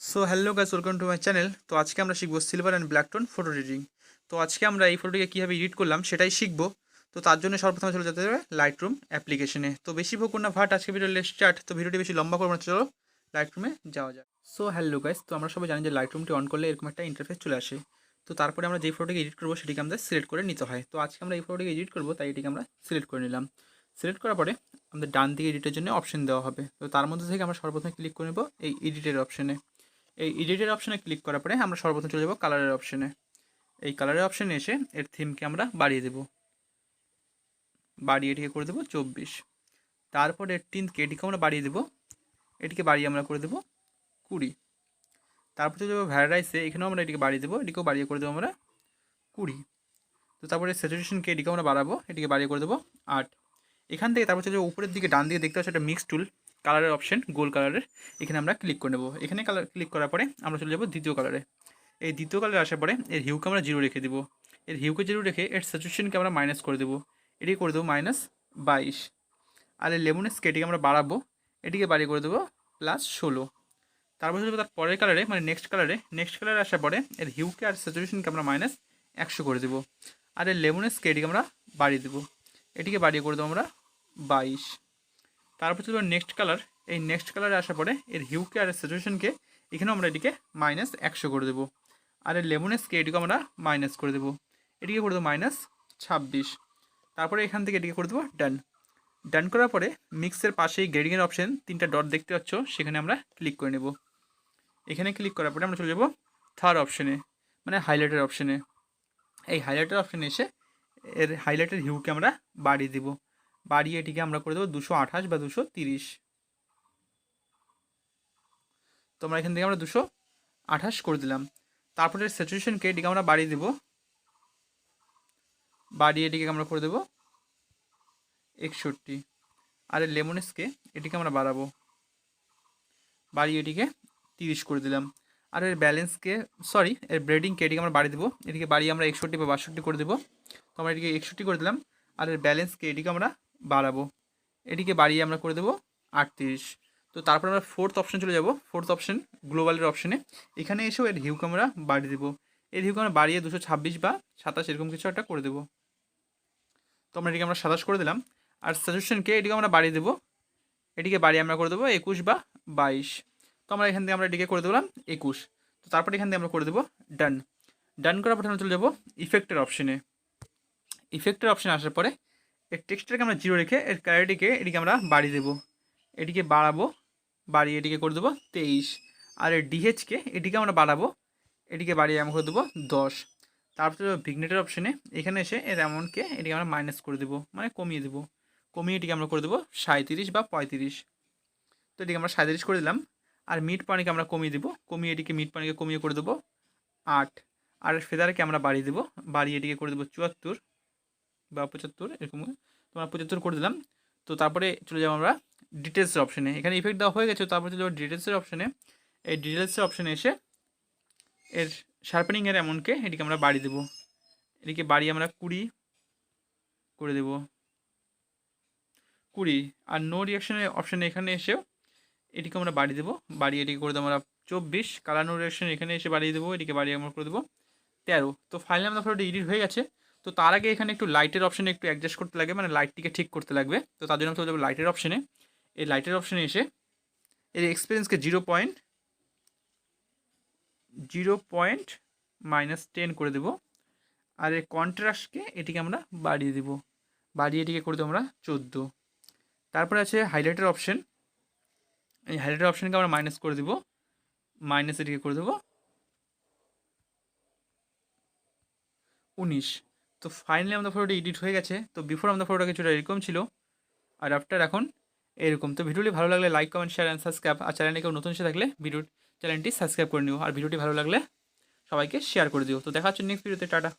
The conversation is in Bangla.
So hello guys, welcome to my channel. তো আজকে আমরা শিখবো silver and black tone photo editing. তো আজকে আমরা এই ফটোটিকে কীভাবে এডিট করলাম সেটাই শিখবো। তো তার জন্য সর্বপ্রথমে চলে যেতে হবে লাইটরুম অ্যাপ্লিকেশনে। তো বেশি ভোগ না ভাট, আজকে ভিডিও লেট স্টার্ট। তো ভিডিওটি বেশি লম্বা করবো না, চলো লাইটরুমে যাওয়া যায়। সো হ্যালো গাইস, তো আমরা সবাই জানি যে লাইটরুমটি অন করলে এরকম একটা ইন্টারফেস চলে আসে। তো তারপরে আমরা যে ফটোটিকে এডিট করবো সেটিকে আমাদের সিলেক্ট করে নিতে হয়। তো আজকে আমরা এই ফটোটিকে এডিট করবো, তাই এটিকে আমরা সিলেক্ট করে নিলাম। সিলেক্ট করার পরে আমাদের ডান দিকে এডিটের জন্য অপশন দেওয়া হবে। তো তার মধ্যে থেকে আমরা সর্বপ্রথমে ক্লিক করে নেব এই এডিটের অপশনে। এই এডিটের অপশনে ক্লিক করার পরে আমরা সর্বপ্রথম চলে যাব কালারের অপশনে। এই কালারের অপশনে এসে এর থিমকে আমরা বাড়িয়ে দেব, বাড়িয়ে এটিকে করে দেবো 24। তারপর এর টিন্টকে এটিকে আমরা বাড়িয়ে দেবো, এটিকে বাড়িয়ে আমরা করে দেবো 20। তারপর চলে যাবো ভ্যারাইসে, এখানেও আমরা এটিকে বাড়িয়ে দেবো, এটিকেও বাড়িয়ে করে দেবো আমরা 20। তো তারপরে স্যাচুরেশনকে এটিকে আমরা বাড়াবো, এটিকে বাড়িয়ে করে দেবো 8। এখান থেকে তারপর চলে যাবো উপরের দিকে ডান দিকে দেখতে পাচ্ছি একটা মিক্স টুল, কালারের অপশন গোল কালারের, এখানে আমরা ক্লিক করে নেবো। এখানে কালার ক্লিক করার পরে আমরা চলে যাবো দ্বিতীয় কালারে। এই দ্বিতীয় কালারে আসার পরে এর হিউকে আমরা 0 রেখে দেবো। এর হিউকে 0 রেখে এর স্যাচুরেশনকে আমরা মাইনাস করে দেবো, এটিকে করে দেবো -22। আর এই লেমনেসকে এটিকে আমরা বাড়াবো, এটিকে বাড়িয়ে করে দেবো +16। তারপর চলে যাবো তার পরের কালারে, মানে নেক্সট কালারে আসার পরে এর হিউকে আর স্যাচুরেশনকে আমরা -100 করে দেবো। আর এর লেমনেসকে এটিকে আমরা বাড়িয়ে দেবো, এটিকে বাড়িয়ে করে দেবো আমরা 22। তারপর চলে যাবো নেক্সট কালার। এই নেক্সট কালারে আসার পরে এর হিউকে আর স্যাচুরেশনকে এখানেও আমরা এটিকে -100 করে দেবো। আর এর লেমনেসকে এটিকে আমরা মাইনাস করে দেবো, এটিকে করে দেবো -26। তারপরে এখান থেকে এটিকে করে দেবো ডান। ডান করার পরে মিক্সের পাশেই গ্রেডিংয়ের অপশন 3টা ডট দেখতে পাচ্ছ, সেখানে আমরা ক্লিক করে নেব। এখানে ক্লিক করার পরে আমরা চলে যাব থার্ড অপশনে, মানে হাইলাইটের অপশনে। এই হাইলাইটের অপশনে এসে এর হাইলাইটের হিউকে আমরা বাড়িয়ে দেব, বাড়িয়ে এটিকে আমরা করে দেবো 228 বা 230। তো আমরা এখান থেকে আমরা 228 করে দিলাম। তারপরে স্যাচুরেশনকে এটিকে আমরা বাড়িয়ে দেবো, বাড়িয়ে এটিকে আমরা করে দেবো 61। আর এর লেমনেসকে এটিকে আমরা বাড়াবো, বাড়িয়ে এটিকে 30 করে দিলাম। আর এর ব্যালেন্সকে এর ব্রেডিংকে এটিকে আমরা বাড়িয়ে দেবো, এটিকে বাড়িয়ে আমরা 61 বা 62 করে দেবো। তো আমরা এটিকে 61 করে দিলাম। আর এর ব্যালেন্সকে এটিকে আমরা বাড়াবো, এটিকে বাড়িয়ে আমরা করে দেবো 38। তো তারপর আমরা ফোর্থ অপশন চলে যাব, ফোর্থ অপশন গ্লোবালের অপশনে। এখানে এসেও এর হিউকে আমরা বাড়িয়ে দেবো, এর হিউকে আমরা বাড়িয়ে 226 বা 27 এরকম কিছু একটা করে দেবো। তো আমরা এটিকে আমরা 27 করে দিলাম। আর সাজেশনকে এটিকে আমরা বাড়িয়ে দেবো, এটিকে বাড়িয়ে আমরা করে দেবো 21 বা 22। তো আমরা এখান থেকে আমরা এটিকে করে দিলাম 21। তো তারপর এখান থেকে আমরা করে দেবো ডান। ডান করার পর আমরা চলে যাবো ইফেক্টের অপশনে। ইফেক্টের অপশনে আসার পরে এর টেক্সটারকে আমরা 0 রেখে এর ক্যালারিটিকে এটিকে আমরা বাড়িয়ে দেবো, এটিকে বাড়াবো, বাড়িয়ে এটিকে করে দেবো 23। আর এর ডিএইচকে এটিকে আমরা বাড়াবো, এটিকে বাড়িয়ে আমরা করে দেবো 10। তারপর ভিগনেটের অপশনে এখানে এসে এর অ্যামাউন্টকে এটিকে আমরা মাইনাস করে দেবো, মানে কমিয়ে দেবো, কমিয়ে এটিকে আমরা করে দেবো 37 বা 35। তো এটিকে আমরা 37 করে দিলাম। আর মিড পানিকে আমরা কমিয়ে দেবো, কমিয়ে এটিকে মিড পানিকে কমিয়ে করে দেবো 8। আর ফেদারকে আমরা বাড়িয়ে দেবো, বাড়িয়ে এটিকে করে দেবো 74 বা 75 এরকম। তোমরা 75 করে দিলাম। তো তারপরে চলে যাবো আমরা ডিটেলসের অপশনে। এখানে ইফেক্ট দেওয়া হয়ে গেছে, তারপরে চলে যাবো ডিটেলসের অপশনে। এই ডিটেলসের অপশনে এসে এর শার্পেনিংয়ের অ্যামাউন্টকে এটিকে আমরা বাড়িয়ে দেবো, এটিকে বাড়িয়ে আমরা 20 করে দেবো, 20। আর নো রিয়াকশনের অপশানে এখানে এসেও এটিকে আমরা বাড়িয়ে দেবো, বাড়িয়ে এটিকে করে দেবো আমরা 24। কালার নো রিয়াকশন এখানে এসে বাড়িয়ে দেবো, এটিকে বাড়িয়ে আমরা করে দেবো 13। তো ফাইনালি আমাদের ফটোটি এডিট হয়ে গেছে। তো তার আগে এখানে একটু লাইটের অপশানে একটু অ্যাডজাস্ট করতে লাগবে, মানে লাইটটিকে ঠিক করতে লাগবে। তো তার জন্য চলে যাবো লাইটের অপশানে। এই লাইটের অপশানে এসে এর এক্সপিরিয়েন্সকে 0.10 করে দেবো। আর এর কন্ট্রাস্টকে এটিকে আমরা বাড়িয়ে দেবো, বাড়িয়ে এটিকে করে দেবো আমরা 14। তারপরে আছে হাইলাইটের অপশন। এই হাইলাইটের অপশানকে আমরা মাইনাস করে দেবো, মাইনাস এটিকে করে দেবো 19। তো ফাইনালি আমাদের ফটোটি এডিট হয়ে গেছে। তো বিফোর আমাদের ফটোটা কিছুটা এরকম ছিল, আর আফটার এখন এরকম। তো ভিডিওটি ভালো লাগলে like, comment, share and subscribe. আর চ্যানেলে কেউ নতুন এসে থাকলে চ্যানেলটি সাবস্ক্রাইব করে নিও। আর ভিডিওটি ভালো লাগলে সবাইকে শেয়ার করে দিও। তো দেখা হচ্ছে নেক্সট ভিডিওতে, টাটা।